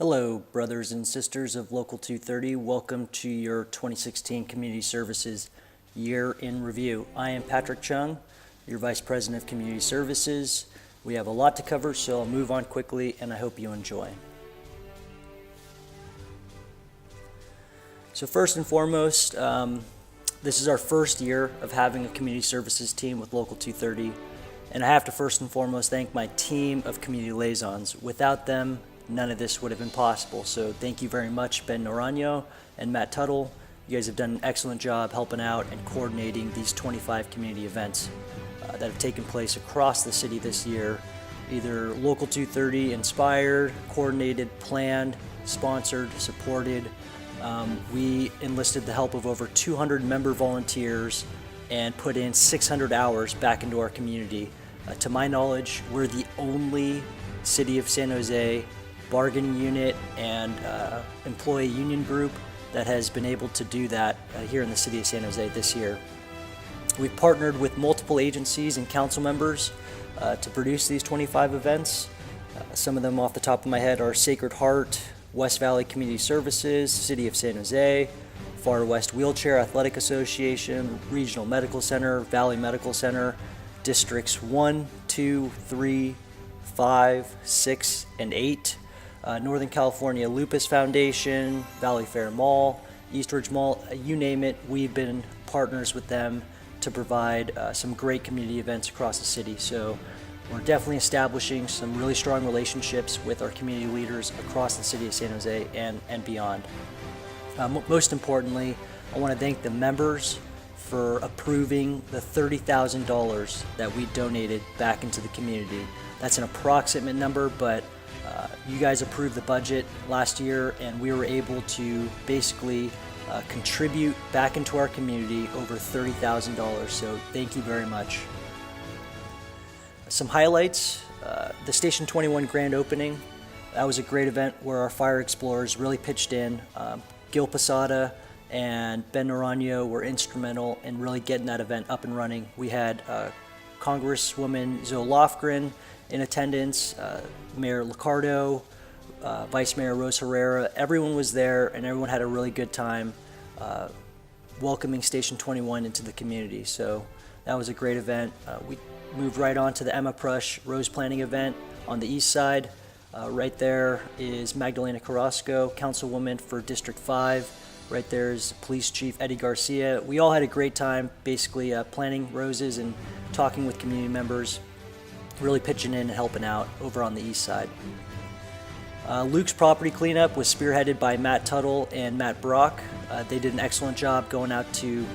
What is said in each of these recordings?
Hello, brothers and sisters of Local 230. Welcome to your 2016 Community Services Year in Review. I am Patrick Chung, your Vice President of Community Services. We have a lot to cover, so I'll move on quickly, and I hope you enjoy. So first and foremost, this is our first year of having a community services team with Local 230, and I have to first and foremost thank my team of community liaisons. Without them, none of this would have been possible. So thank you very much, Ben Naranjo and Matt Tuttle. You guys have done an excellent job helping out and coordinating these 25 community events that have taken place across the city this year, either Local 230 inspired, coordinated, planned, sponsored, supported. We enlisted the help of over 200 member volunteers and put in 600 hours back into our community. To my knowledge, we're the only City of San Jose bargaining unit and employee union group that has been able to do that here in the City of San Jose this year. We've partnered with multiple agencies and council members to produce these 25 events. Some of them off the top of my head are Sacred Heart, West Valley Community Services, City of San Jose, Far West Wheelchair Athletic Association, Regional Medical Center, Valley Medical Center, Districts 1, 2, 3, 5, 6, and 8, Northern California Lupus Foundation, Valley Fair Mall, Eastridge Mall, you name it, we've been partners with them to provide some great community events across the city. So we're definitely establishing some really strong relationships with our community leaders across the City of San Jose and beyond. Most importantly, I want to thank the members for approving the $30,000 that we donated back into the community. That's an approximate number, but you guys approved the budget last year, and we were able to basically contribute back into our community over $30,000. So thank you very much. Some highlights: the Station 21 grand opening. That was a great event where our fire explorers really pitched in. Gil Posada and Ben Naranjo were instrumental in really getting that event up and running. We had Congresswoman Zoe Lofgren in attendance, Mayor Liccardo, Vice Mayor Rose Herrera. Everyone was there, and everyone had a really good time welcoming Station 21 into the community. So that was a great event. We moved right on to the Emma Prush Rose Planting event on the east side. Right there is Magdalena Carrasco, Councilwoman for District 5. Right there is Police Chief Eddie Garcia. We all had a great time basically planting roses and talking with community members, really pitching in and helping out over on the east side. Luke's property cleanup was spearheaded by Matt Tuttle and Matt Brock. They did an excellent job going out to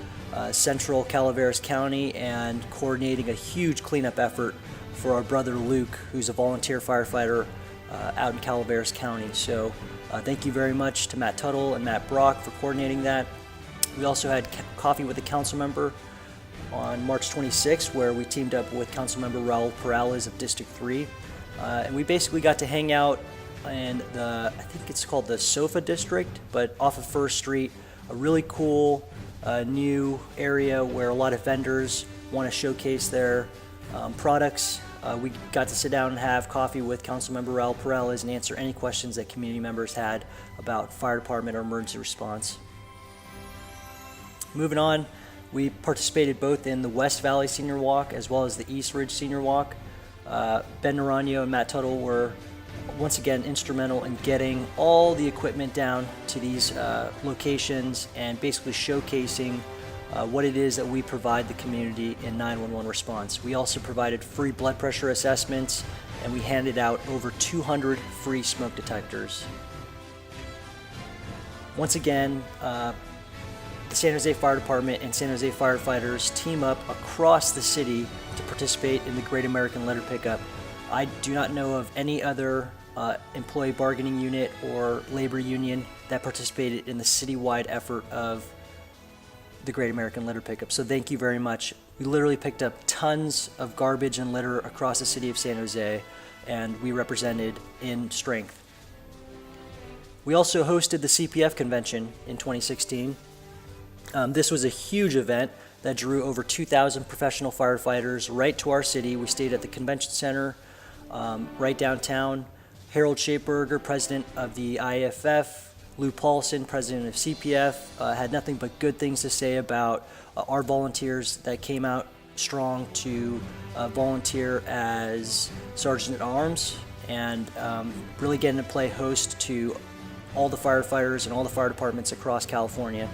central Calaveras County and coordinating a huge cleanup effort for our brother Luke, who's a volunteer firefighter out in Calaveras County. So thank you very much to Matt Tuttle and Matt Brock for coordinating that. We also had coffee with a council member on March 26th, where we teamed up with Councilmember Raul Perales of District 3. And we basically got to hang out in I think it's called the Sofa District, but off of First Street, a really cool new area where a lot of vendors want to showcase their products. We got to sit down and have coffee with Councilmember Raul Perales and answer any questions that community members had about fire department or emergency response. Moving on, we participated both in the West Valley Senior Walk as well as the East Ridge Senior Walk. Ben Naranjo and Matt Tuttle were once again instrumental in getting all the equipment down to these locations and basically showcasing what it is that we provide the community in 911 response. We also provided free blood pressure assessments, and we handed out over 200 free smoke detectors. Once again, the San Jose Fire Department and San Jose firefighters team up across the city to participate in the Great American Litter Pickup. I do not know of any other employee bargaining unit or labor union that participated in the citywide effort of the Great American Litter Pickup. So thank you very much. We literally picked up tons of garbage and litter across the City of San Jose, and we represented in strength. We also hosted the CPF convention in 2016. This was a huge event that drew over 2,000 professional firefighters right to our city. We stayed at the convention center right downtown. Harold Shapeberger, president of the IFF, Lou Paulson, president of CPF, had nothing but good things to say about our volunteers that came out strong to volunteer as Sergeant at Arms, and really getting to play host to all the firefighters and all the fire departments across California.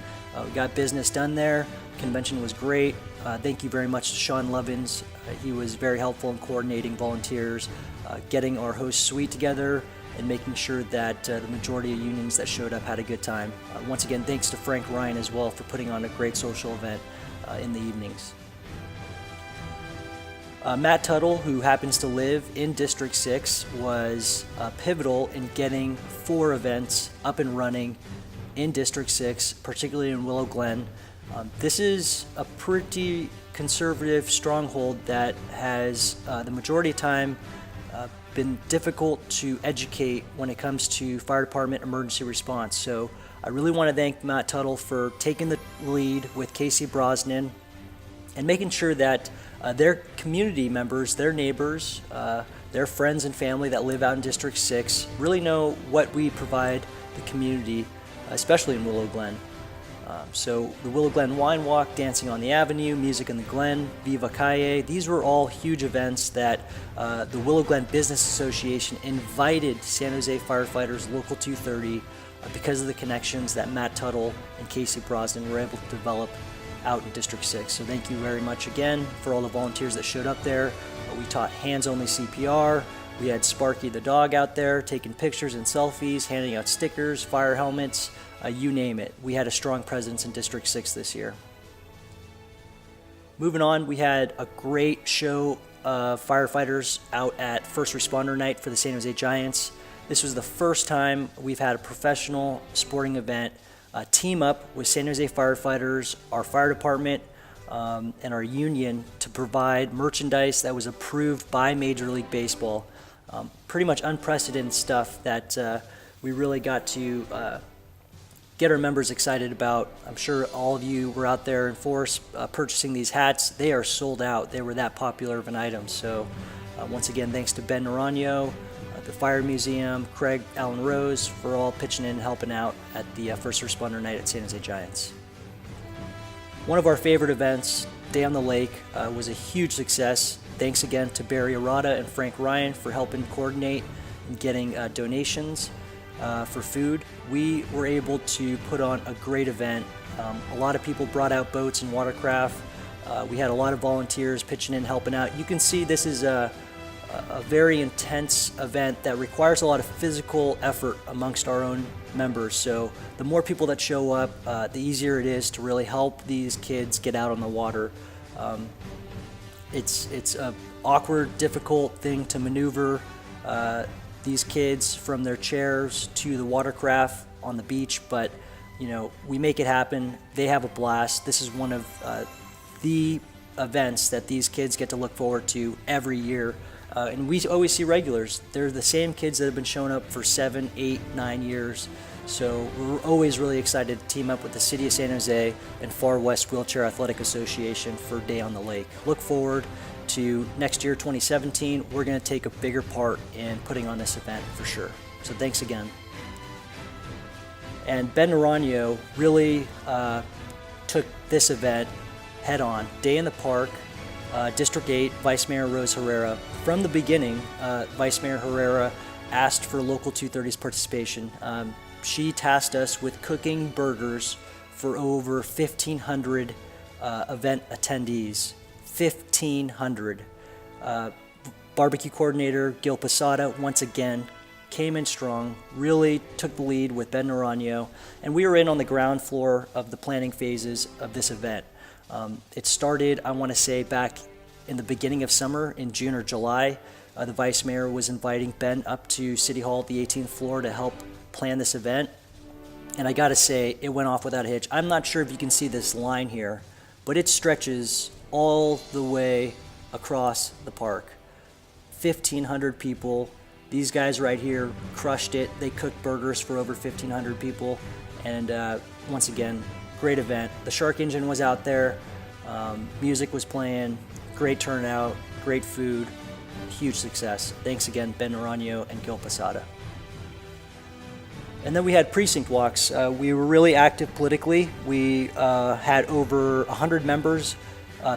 We got business done there. Convention was great. Thank you very much to Sean Lovins. He was very helpful in coordinating volunteers, getting our host suite together, and making sure that the majority of unions that showed up had a good time. Once again, thanks to Frank Ryan as well for putting on a great social event in the evenings. Matt Tuttle, who happens to live in District 6, was pivotal in getting 4 events up and running in District 6, particularly in Willow Glen. This is a pretty conservative stronghold that has, the majority of time, been difficult to educate when it comes to fire department emergency response. So I really want to thank Matt Tuttle for taking the lead with Casey Brosnan and making sure that their community members, their neighbors, their friends and family that live out in District 6 really know what we provide the community, especially in Willow Glen. So the Willow Glen Wine Walk, Dancing on the Avenue, Music in the Glen, Viva Calle, these were all huge events that the Willow Glen Business Association invited San Jose firefighters, Local 230, because of the connections that Matt Tuttle and Casey Brosnan were able to develop out in District 6. So thank you very much again for all the volunteers that showed up there. We taught hands-only CPR. We had Sparky the dog out there taking pictures and selfies, handing out stickers, fire helmets, you name it. We had a strong presence in District 6 this year. Moving on, we had a great show of firefighters out at First Responder Night for the San Jose Giants. This was the first time we've had a professional sporting event team up with San Jose firefighters, our fire department, and our union to provide merchandise that was approved by Major League Baseball. Pretty much unprecedented stuff that we really got to get our members excited about. I'm sure all of you were out there in force purchasing these hats. They are sold out. They were that popular of an item. So once again, thanks to Ben Naranjo, the Fire Museum, Craig Allen Rose for all pitching in and helping out at the First Responder Night at San Jose Giants. One of our favorite events, Day on the Lake, was a huge success. Thanks again to Barry Arata and Frank Ryan for helping coordinate and getting donations for food. We were able to put on a great event. A lot of people brought out boats and watercraft. We had a lot of volunteers pitching in, helping out. You can see this is a very intense event that requires a lot of physical effort amongst our own members. So the more people that show up, the easier it is to really help these kids get out on the water. It's an awkward, difficult thing to maneuver these kids from their chairs to the watercraft on the beach, but you know, we make it happen. They have a blast. This is one of the events that these kids get to look forward to every year. And we always see regulars. They're the same kids that have been showing up for 7, 8, 9 years. So we're always really excited to team up with the City of San Jose and Far West Wheelchair Athletic Association for Day on the Lake. Look forward to next year, 2017. We're going to take a bigger part in putting on this event for sure. So thanks again. And Ben Naranjo really took this event head on. Day in the Park, District 8, Vice Mayor Rose Herrera. From the beginning, Vice Mayor Herrera asked for Local 230's participation. She tasked us with cooking burgers for over 1,500 event attendees. 1,500. Barbecue coordinator Gil Posada, once again, came in strong, really took the lead with Ben Naranjo, and we were in on the ground floor of the planning phases of this event. It started, I want to say, back in the beginning of summer, in June or July. The Vice Mayor was inviting Ben up to City Hall, the 18th floor, to help plan this event. And I gotta say, it went off without a hitch. I'm not sure if you can see this line here, but it stretches all the way across the park. 1,500 people. These guys right here crushed it. They cooked burgers for over 1,500 people. And once again, great event. The Shark Engine was out there. Music was playing. Great turnout. Great food. huge success. Thanks again, Ben Naranjo and Gil Posada. And then we had precinct walks. We were really active politically. We had over 100 members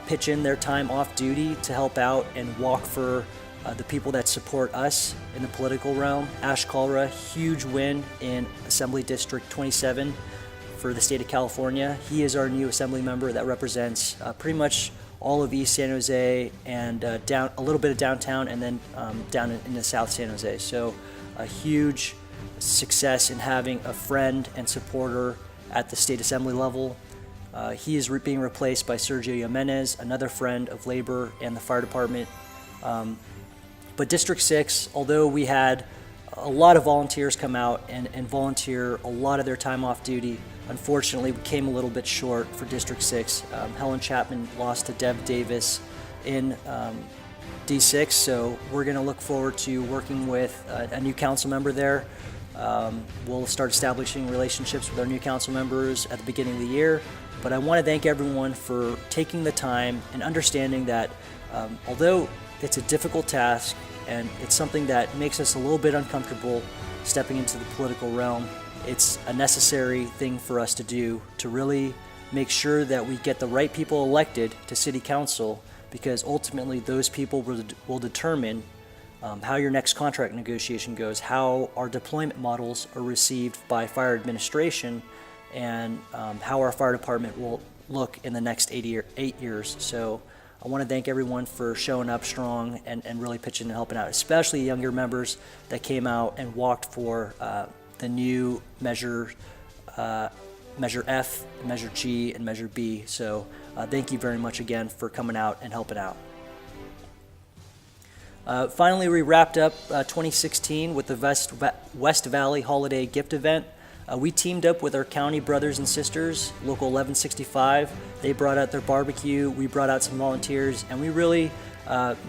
pitch in their time off duty to help out and walk for the people that support us in the political realm. Ash Kalra, huge win in Assembly District 27 for the state of California. He is our new assembly member that represents pretty much all of East San Jose and down a little bit of downtown, and then down in the South San Jose. So a huge success in having a friend and supporter at the state assembly level. He is being replaced by Sergio Jimenez, another friend of labor and the fire department. But District 6, although we had a lot of volunteers come out and volunteer a lot of their time off duty, unfortunately we came a little bit short for District 6. Helen Chapman lost to Dev Davis in D6, so we're going to look forward to working with a new council member there. We'll start establishing relationships with our new council members at the beginning of the year. But I want to thank everyone for taking the time and understanding that although it's a difficult task and it's something that makes us a little bit uncomfortable stepping into the political realm, it's a necessary thing for us to do to really make sure that we get the right people elected to city council, because ultimately those people will determine how your next contract negotiation goes, how our deployment models are received by fire administration, and how our fire department will look in the next 8 years. So I want to thank everyone for showing up strong and really pitching and helping out, especially younger members that came out and walked for the new Measure F, Measure G, and Measure B. So thank you very much again for coming out and helping out. Finally, we wrapped up 2016 with the West Valley Holiday Gift Event. We teamed up with our county brothers and sisters, Local 1165. They brought out their barbecue, we brought out some volunteers, and we really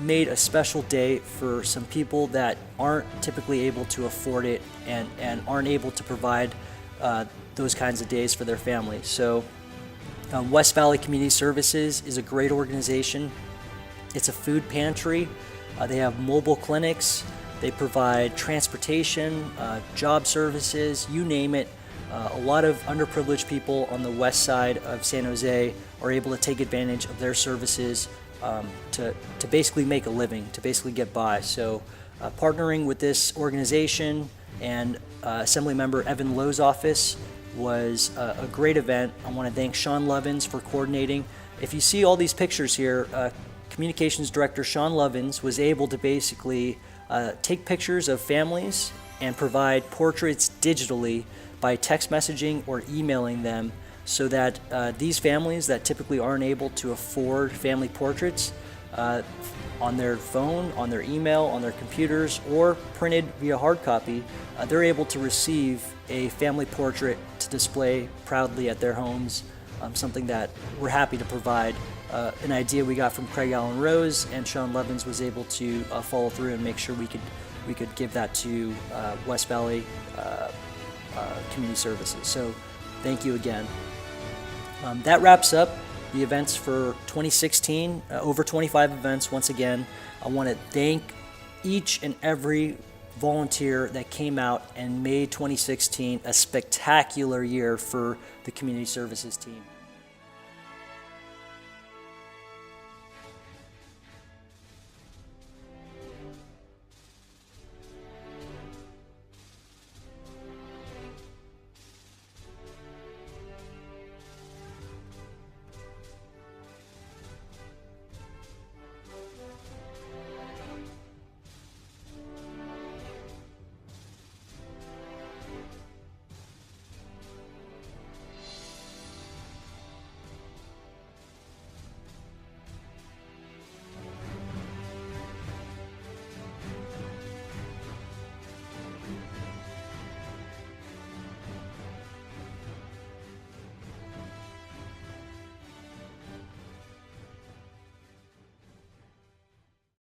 made a special day for some people that aren't typically able to afford it and aren't able to provide those kinds of days for their family. So West Valley Community Services is a great organization. It's a food pantry. They have mobile clinics, they provide transportation, job services, you name it. A lot of underprivileged people on the west side of San Jose are able to take advantage of their services to basically make a living, to basically get by. So partnering with this organization and Assemblymember Evan Lowe's office was a great event. I want to thank Sean Lovins for coordinating. If you see all these pictures here, Communications Director Sean Lovins was able to basically take pictures of families and provide portraits digitally by text messaging or emailing them, so that these families that typically aren't able to afford family portraits on their phone, on their email, on their computers, or printed via hard copy, they're able to receive a family portrait to display proudly at their homes, something that we're happy to provide. An idea we got from Craig Allen Rose, and Sean Levins was able to follow through and make sure we could give that to West Valley Community Services. So thank you again. That wraps up the events for 2016, over 25 events. Once again, I want to thank each and every volunteer that came out and made 2016 a spectacular year for the community services team.